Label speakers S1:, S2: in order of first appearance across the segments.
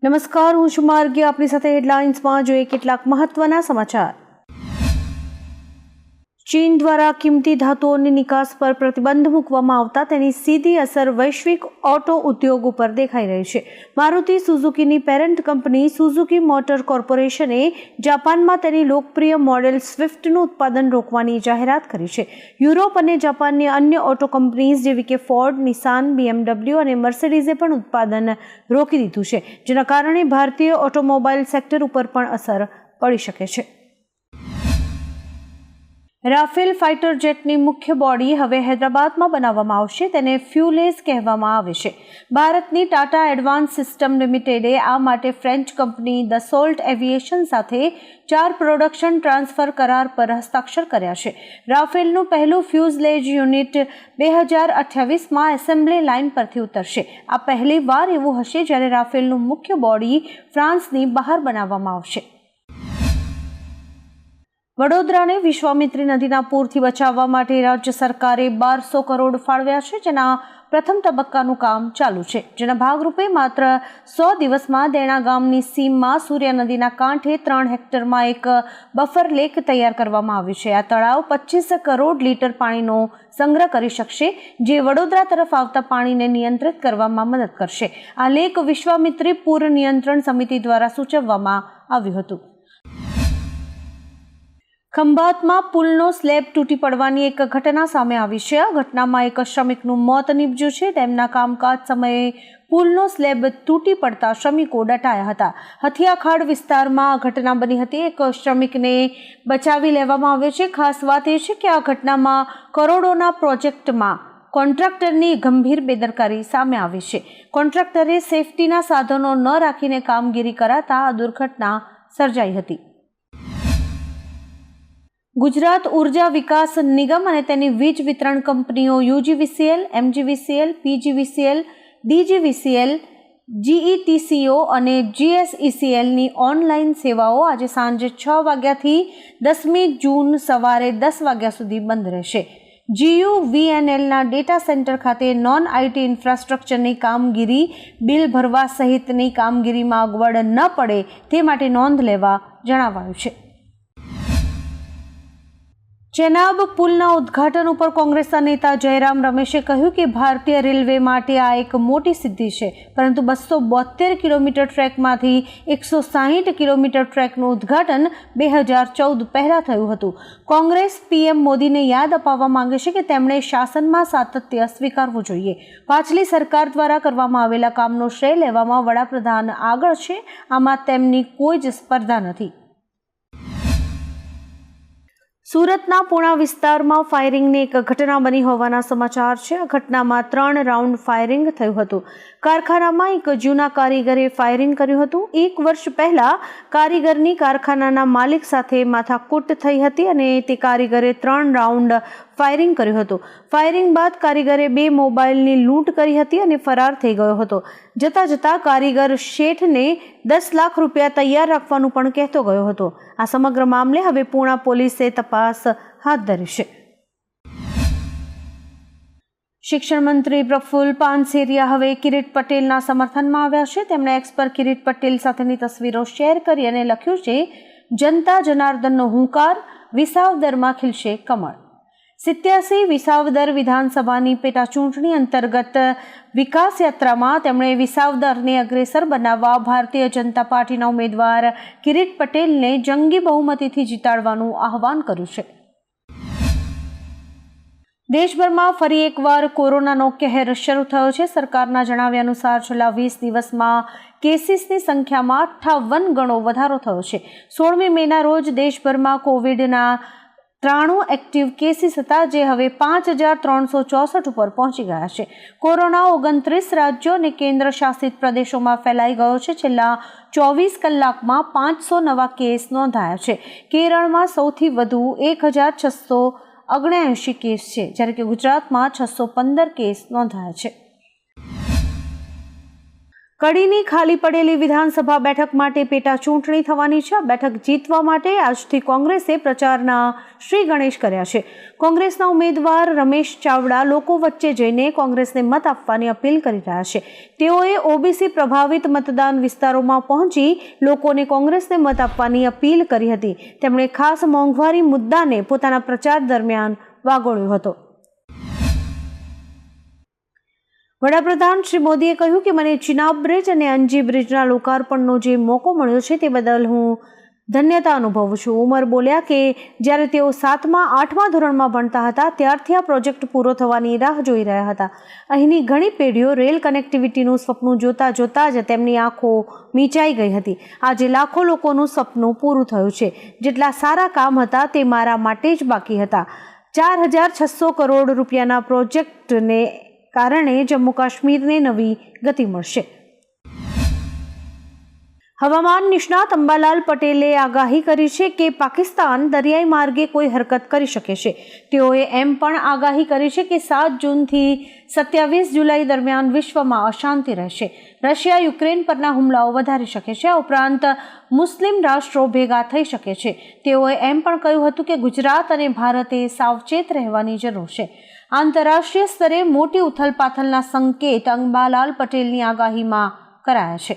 S1: નમસ્કાર, હું છું માર્ગી. આપની સાથે હેડલાઇન્સમાં જોઈએ કેટલાક મહત્વના સમાચાર. ચીન દ્વારા કિંમતી ધાતુઓની નિકાસ પર પ્રતિબંધ મૂકવામાં આવતા તેની સીધી અસર વૈશ્વિક ઓટો ઉદ્યોગ ઉપર દેખાઈ રહી છે. મારુતિ સુઝુકીની પેરેન્ટ કંપની સુઝુકી મોટર કોર્પોરેશને જાપાનમાં તેની લોકપ્રિય મોડેલ સ્વિફ્ટનું ઉત્પાદન રોકવાની જાહેરાત કરી છે. યુરોપ અને જાપાનની અન્ય ઓટો કંપનીઝ જેવી કે ફોર્ડ, નિસાન, BMW અને મર્સિડીઝે પણ ઉત્પાદન રોકી દીધું છે, જેના કારણે ભારતીય ઓટોમોબાઈલ સેક્ટર ઉપર પણ અસર પડી શકે છે. રાફેલ ફાઇટર જેટની મુખ્ય બોડી હવે હૈદરાબાદમાં બનાવવામાં આવશે. તેને ફ્યુલેઝ કહેવામાં આવે છે. ભારતની ટાટા એડવાન્સ સિસ્ટમ લિમિટેડે આ માટે ફ્રેન્ચ કંપની દસોલ્ટ એવિએશન સાથે 4 પ્રોડક્શન ટ્રાન્સફર કરાર પર હસ્તાક્ષર કર્યા છે. રાફેલનું પહેલું ફ્યુઝલેજ યુનિટ 2028માં એસેમ્બલી લાઇન પરથી ઉતરશે. આ પહેલી વાર એવું હશે જ્યારે રાફેલનું મુખ્ય બોડી ફ્રાન્સની બહાર બનાવવામાં આવશે. વડોદરાને વિશ્વામિત્રી નદીના પૂરથી બચાવવા માટે રાજ્ય સરકારે 1200 કરોડ ફાળવ્યા છે, જેના પ્રથમ તબક્કાનું કામ ચાલુ છે. જેના ભાગરૂપે માત્ર 100 દિવસમાં દેણા ગામની સીમમાં સૂર્ય નદીના કાંઠે 3 હેક્ટરમાં એક બફર લેક તૈયાર કરવામાં આવ્યું છે. આ તળાવ 25 કરોડ લીટર પાણીનો સંગ્રહ કરી શકશે, જે વડોદરા તરફ આવતા પાણીને નિયંત્રિત કરવામાં મદદ કરશે. આ લેક વિશ્વામિત્રી પૂર નિયંત્રણ સમિતિ દ્વારા સૂચવવામાં આવ્યું હતું. ખંભાતમાં પુલનો સ્લેબ તૂટી પડવાની એક ઘટના સામે આવી છે. આ ઘટનામાં એક શ્રમિકનું મોત નીપજ્યું છે. તેમના કામકાજ સમયે પુલનો સ્લેબ તૂટી પડતા શ્રમિકો દટાયા હતા. હથિયાખાડ વિસ્તારમાં આ ઘટના બની હતી. એક શ્રમિકને બચાવી લેવામાં આવ્યો છે. ખાસ વાત એ છે કે આ ઘટનામાં કરોડોના પ્રોજેક્ટમાં કોન્ટ્રાક્ટરની ગંભીર બેદરકારી સામે આવી છે. કોન્ટ્રાક્ટરે સેફટીના સાધનો ન રાખીને કામગીરી કરાતા આ દુર્ઘટના સર્જાઈ હતી. ગુજરાત ઉર્જા વિકાસ નિગમ અને તેની વીજ વિતરણ કંપનીઓ UGVCL, MGVCL, PGVCL, DGVCL, GETCO અને GSECLની ઓનલાઈન સેવાઓ આજે સાંજે 6 વાગ્યાથી 10મી જૂન સવારે 10 વાગ્યા સુધી બંધ રહેશે. GUVNLના ડેટા સેન્ટર ખાતે નોન IT ઇન્ફ્રાસ્ટ્રક્ચરની કામગીરી, બિલ ભરવા સહિતની કામગીરીમાં અગવડ ન પડે તે માટે નોંધ લેવા જણાવાયું છે. ચેનાબ પુલના ઉદ્ઘાટન ઉપર કોંગ્રેસના નેતા જયરામ રમેશે કહ્યું કે ભારતીય રેલવે માટે આ એક મોટી સિદ્ધિ છે, પરંતુ 272 કિલોમીટર ટ્રેકમાંથી 160 કિલોમીટર ટ્રેકનું ઉદ્ઘાટન 2014 પહેલા થયું હતું. કોંગ્રેસ PM મોદીને યાદ અપાવવા માંગે છે કે તેમણે શાસનમાં સાતત્ય સ્વીકારવું જોઈએ. પાછલી સરકાર દ્વારા કરવામાં આવેલા કામનો શ્રેય લેવામાં વડાપ્રધાન આગળ છે. આમાં તેમની કોઈ જ સ્પર્ધા નથી. સુરતના પૂણા વિસ્તારમાં ફાયરિંગની એક ઘટના બની હોવાના સમાચાર છે. આ ઘટનામાં 3 રાઉન્ડ ફાયરિંગ થયું હતું. કારખાનામાં એક જૂના કારીગરે ફાયરિંગ કર્યું હતું. 1 વર્ષ પહેલા કારીગરની કારખાનાના માલિક સાથે માથાકૂટ થઈ હતી અને તે કારીગરે 3 રાઉન્ડ ફાયરિંગ કર્યું હતું. ફાયરિંગ બાદ કારીગરે 2 મોબાઈલની લૂંટ કરી હતી અને ફરાર થઈ ગયો હતો. જતા કારીગર શેઠને 10 લાખ રૂપિયા તૈયાર રાખવાનું પણ કહેતો ગયો હતો. આ સમગ્ર મામલે હવે પૂણા પોલીસે તપાસ હાથ ધરી છે. શિક્ષણ મંત્રી પ્રફુલ્લ પાનસેરિયા હવે કિરીટ પટેલના સમર્થનમાં આવ્યા છે. તેમણે એક્સ પર કિરીટ પટેલ સાથેની તસવીરો શેર કરી અને લખ્યું છે, જનતા જનાર્દનનો હુંકાર, વિસાવદરમાં ખીલશે કમળ. 87 વિસાવદર વિધાનસભાની પેટા ચૂંટણી અંતર્ગત વિકાસ યાત્રામાં તેમણે વિસાવદરને અગ્રેસર બનાવવા ભારતીય જનતા પાર્ટીના ઉમેદવાર કિરીટ પટેલને જંગી બહુમતીથી જીતાડવાનું આહવાન કર્યું છે. દેશભરમાં ફરી એકવાર કોરોનાનો કહેર શરૂ થયો છે. સરકારના જણાવ્યા અનુસાર છેલ્લા 20 દિવસમાં કેસીસની સંખ્યામાં 58 ગણો વધારો થયો છે. 16મી મેના રોજ દેશભરમાં કોવિડના 93 એક્ટિવ કેસીસ હતા, જે હવે 5364 ઉપર પહોંચી ગયા છે. કોરોના 29 રાજ્યો અને કેન્દ્ર શાસિત પ્રદેશોમાં ફેલાઈ ગયો છે. છેલ્લા 24 કલાકમાં 500 નવા કેસ નોંધાયા છે. કેરળમાં સૌથી વધુ 1679 કેસ છે, જ્યારે કે ગુજરાતમાં 615 કેસ નોંધાયા છે. કડીની ખાલી પડેલી વિધાનસભા બેઠક માટે પેટા ચૂંટણી થવાની છે. આ બેઠક જીતવા માટે આજથી કોંગ્રેસે પ્રચારના શ્રી ગણેશ કર્યા છે. કોંગ્રેસના ઉમેદવાર રમેશ ચાવડા લોકો વચ્ચે જઈને કોંગ્રેસને મત આપવાની અપીલ કરી રહ્યા છે. તેઓએ ઓબીસી પ્રભાવિત મતદાન વિસ્તારોમાં પહોંચી લોકોને કોંગ્રેસને મત આપવાની અપીલ કરી હતી. તેમણે ખાસ મોંઘવારી મુદ્દાને પોતાના પ્રચાર દરમિયાન વાગોળ્યો હતો. વડાપ્રધાન શ્રી મોદીએ કહ્યું કે મને ચિનાબ બ્રિજ અને અંજી બ્રિજના લોકાર્પણનો જે મોકો મળ્યો છે તે બદલ હું ધન્યતા અનુભવું છું. ઉમર બોલ્યા કે જ્યારે તેઓ 7મા-8મા ધોરણમાં ભણતા હતા ત્યારથી આ પ્રોજેક્ટ પૂરો થવાની રાહ જોઈ રહ્યા હતા. અહીંની ઘણી પેઢીઓ રેલ કનેક્ટિવિટીનું સપનું જોતા જોતા જ તેમની આંખો મીચાઈ ગઈ હતી. આજે લાખો લોકોનું સપનું પૂરું થયું છે. જેટલા સારા કામ હતા તે મારા માટે જ બાકી હતા. 4600 કરોડ રૂપિયાના પ્રોજેક્ટને કારણે જમ્મુ કાશ્મીરને નવી ગતિ મળશે. હવામાન નિષ્ણાત અંબાલાલ પટેલે આગાહી કરી છે કે પાકિસ્તાન દરિયાઈ માર્ગે કોઈ હરકત કરી શકે છે. તેઓએ એમ પણ આગાહી કરી છે કે 7 જૂનથી 27 જુલાઈ દરમિયાન વિશ્વમાં અશાંતિ રહેશે. રશિયા યુક્રેન પરના હુમલાઓ વધારી શકે છે. આ ઉપરાંત મુસ્લિમ રાષ્ટ્રો ભેગા થઈ શકે છે. તેઓએ એમ પણ કહ્યું હતું કે ગુજરાત અને ભારતે સાવચેત રહેવાની જરૂર છે. આંતરરાષ્ટ્રીય સ્તરે મોટી ઉથલપાથલના સંકેત અંબાલાલ પટેલની આગાહીમાં કરાયા છે.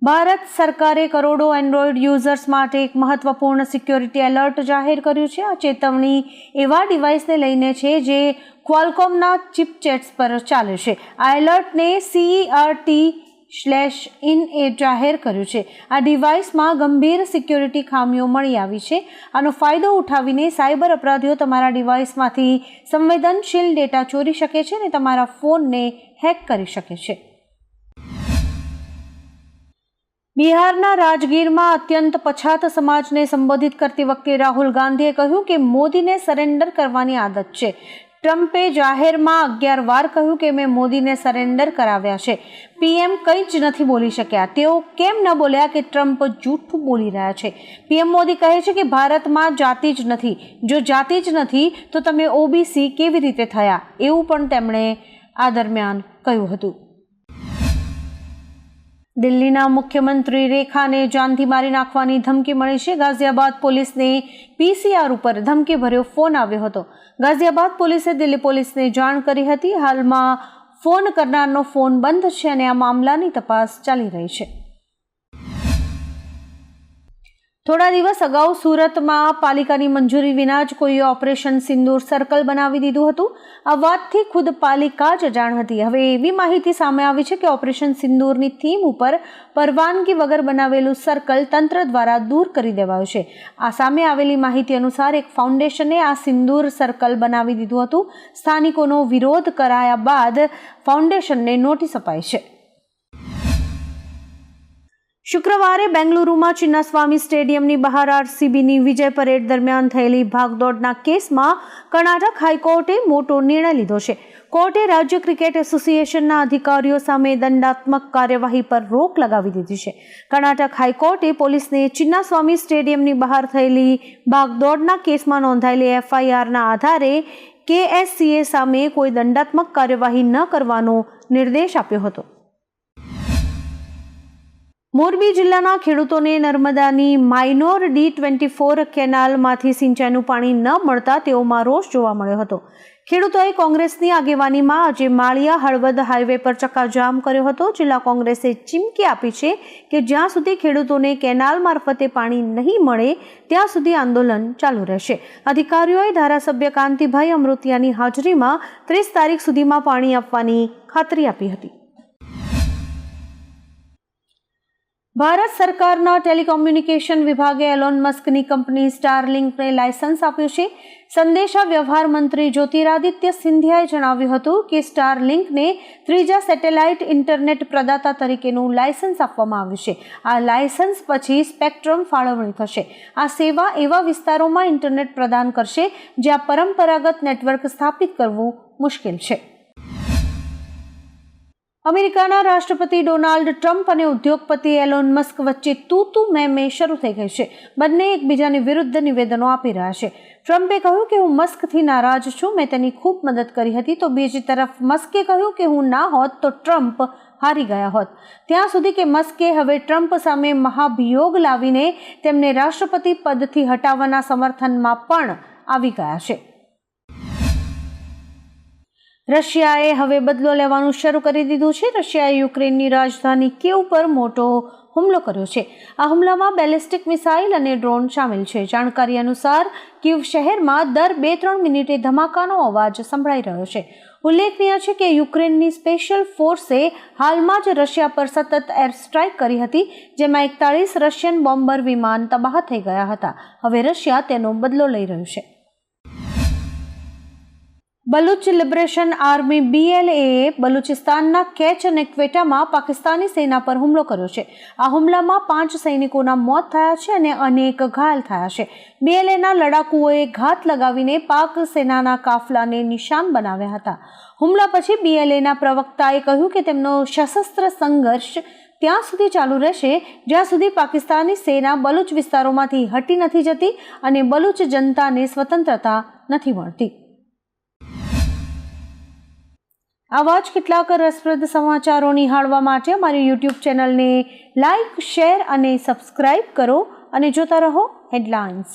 S1: ભારત સરકારે કરોડો એન્ડ્રોઈડ યુઝર્સ માટે એક મહત્વપૂર્ણ સિક્યોરિટી એલર્ટ જાહેર કર્યું છે. આ ચેતવણી એવા ડિવાઇસને લઈને છે જે ક્વાલકોમના ચિપસેટ્સ પર ચાલે છે. આ એલર્ટને CERT/IN એ જાહેર કર્યું છે. આ ડિવાઇસમાં ગંભીર સિક્યોરિટી ખામીઓ મળી આવી છે. આનો ફાયદો ઉઠાવીને સાયબર અપરાધીઓ તમારા ડિવાઇસમાંથી સંવેદનશીલ ડેટા ચોરી શકે છે અને તમારા ફોનને હેક કરી શકે છે. બિહારના રાજગીરમાં અત્યંત પછાત સમાજને સંબોધિત કરતી વખતે રાહુલ ગાંધીએ કહ્યું કે મોદીને સરેન્ડર કરવાની આદત છે. ટ્રમ્પે જાહેરમાં 11 વાર કહ્યું કે મેં મોદીને સરેન્ડર કરાવ્યા છે. પીએમ કંઈ જ નથી બોલી શક્યા. તેઓ કેમ ન બોલ્યા કે ટ્રમ્પ જૂઠું બોલી રહ્યા છે. પીએમ મોદી કહે છે કે ભારતમાં જાતિ જ નથી. જો જાતિ જ નથી તો તમે ઓબીસી કેવી રીતે થયા? એવું પણ તેમણે આ દરમિયાન કહ્યું હતું. દિલ્હીના મુખ્યમંત્રી રેખાને જાનથી મારી નાખવાની ધમકી મળી છે. ગાઝિયાબાદ પોલીસને પીસીઆર ઉપર ધમકીભર્યો ફોન આવ્યો હતો. ગાઝિયાબાદ પોલીસે દિલ્હી પોલીસને જાણ કરી હતી. હાલમાં ફોન કરનારનો ફોન બંધ છે અને આ મામલાની તપાસ ચાલી રહી છે. થોડા દિવસ અગાઉ સુરતમાં પાલિકાની મંજૂરી વિના જ કોઈએ ઓપરેશન સિંદૂર સર્કલ બનાવી દીધું હતું. આ વાતથી ખુદ પાલિકા જ જાણ હતી. હવે એવી માહિતી સામે આવી છે કે ઓપરેશન સિંદૂરની થીમ ઉપર પરવાનગી વગર બનાવેલું સર્કલ તંત્ર દ્વારા દૂર કરી દેવાયું છે. આ સામે આવેલી માહિતી અનુસાર એક ફાઉન્ડેશને આ સિંદૂર સર્કલ બનાવી દીધું હતું. સ્થાનિકોનો વિરોધ કરાયા બાદ ફાઉન્ડેશનને નોટિસ અપાઈ છે. શુક્રવારે બેંગલુરુમાં ચિન્નાસ્વામી સ્ટેડિયમની બહાર આરસીબીની વિજય પરેડ દરમિયાન થયેલી ભાગદોડના કેસમાં કર્ણાટક હાઈકોર્ટે મોટો નિર્ણય લીધો છે. કોર્ટે રાજ્ય ક્રિકેટ એસોસિએશનના અધિકારીઓ સામે દંડાત્મક કાર્યવાહી પર રોક લગાવી દીધી છે. કર્ણાટક હાઈકોર્ટે પોલીસને ચિન્નાસ્વામી સ્ટેડિયમની બહાર થયેલી ભાગદોડના કેસમાં નોંધાયેલી એફઆઈઆરના આધારે કેએસસીએ સામે કોઈ દંડાત્મક કાર્યવાહી ન કરવાનો નિર્દેશ આપ્યો હતો. મોરબી જિલ્લાના ખેડૂતોને નર્મદાની માઇનોર D24 કેનાલમાંથી સિંચાઈનું પાણી ન મળતા તેઓમાં રોષ જોવા મળ્યો હતો. ખેડૂતોએ કોંગ્રેસની આગેવાનીમાં આજે માળિયા હળવદ હાઈવે પર ચક્કાજામ કર્યો હતો. જિલ્લા કોંગ્રેસે ચીમકી આપી છે કે જ્યાં સુધી ખેડૂતોને કેનાલ મારફતે પાણી નહીં મળે ત્યાં સુધી આંદોલન ચાલુ રહેશે. અધિકારીઓએ ધારાસભ્ય કાંતિભાઈ અમૃતિયાની હાજરીમાં 30 તારીખ સુધીમાં પાણી આપવાની ખાતરી આપી હતી. ભારત સરકારના ટેલિકોમ્યુનિકેશન વિભાગે એલોન મસ્કની કંપની સ્ટારલિંકને લાયસન્સ આપ્યું છે. સંદેશા વ્યવહાર મંત્રી જ્યોતિરાદિત્ય સિંધિયાએ જણાવ્યું હતું કે સ્ટારલિંકને ત્રીજા સેટેલાઇટ ઇન્ટરનેટ પ્રદાતા તરીકેનું લાયસન્સ આપવામાં આવ્યું છે. આ લાયસન્સ પછી સ્પેક્ટ્રમ ફાળવણી થશે. આ સેવા એવા વિસ્તારોમાં ઇન્ટરનેટ પ્રદાન કરશે જ્યાં પરંપરાગત નેટવર્ક સ્થાપિત કરવું મુશ્કેલ છે. અમેરિકાના રાષ્ટ્રપતિ ડોનાલ્ડ ટ્રમ્પ અને ઉદ્યોગપતિ એલોન મસ્ક વચ્ચે તું મેં શરૂ થઈ ગઈ છે. બંને એકબીજાની વિરુદ્ધ નિવેદનો આપી રહ્યા છે. ટ્રમ્પે કહ્યું કે હું મસ્કથી નારાજ છું, મેં તેની ખૂબ મદદ કરી હતી, તો બીજી તરફ મસ્કે કહ્યું કે હું ના હોત તો ટ્રમ્પ હારી ગયા હોત. ત્યાં સુધી કે મસ્કે હવે ટ્રમ્પ સામે મહાભિયોગ લાવીને તેમને રાષ્ટ્રપતિ પદથી હટાવવાના સમર્થનમાં પણ આવી ગયા છે. રશિયાએ હવે બદલો લેવાનું શરૂ કરી દીધું છે. રશિયાએ યુક્રેનની રાજધાની કીવ પર મોટો હુમલો કર્યો છે. આ હુમલામાં બેલિસ્ટિક મિસાઇલ અને ડ્રોન સામેલ છે. જાણકારી અનુસાર કીવ શહેરમાં દર 2-3 મિનિટે ધમાકાનો અવાજ સંભળાઈ રહ્યો છે. ઉલ્લેખનીય છે કે યુક્રેનની સ્પેશિયલ ફોર્સે હાલમાં જ રશિયા પર સતત એર સ્ટ્રાઇક કરી હતી, જેમાં 41 રશિયન બોમ્બર વિમાન તબાહ થઈ ગયા હતા. હવે રશિયા તેનો બદલો લઈ રહ્યું છે. બલુચ લિબરેશન આર્મી BLAએ બલુચિસ્તાનના કેચ અને ક્વેટામાં પાકિસ્તાની સેના પર હુમલો કર્યો છે. આ હુમલામાં 5 સૈનિકોના મોત થયા છે અને અનેક ઘાયલ થયા છે. BLAના લડાકુઓએ ઘાત લગાવીને પાક સેનાના કાફલાને નિશાન બનાવ્યા હતા. હુમલા પછી BLAના પ્રવક્તાએ કહ્યું કે તેમનો સશસ્ત્ર સંઘર્ષ ત્યાં સુધી ચાલુ રહેશે જ્યાં સુધી પાકિસ્તાની સેના બલુચ વિસ્તારોમાંથી હટી નથી જતી અને બલુચ જનતાને સ્વતંત્રતા નથી મળતી. આવા જ કેટલાક રસપ્રદ સમાચારો નિહાળવા માટે અમારી YouTube ચેનલને લાઇક, શેર અને સબસ્ક્રાઇબ કરો અને જોતા રહો હેડલાઇન્સ.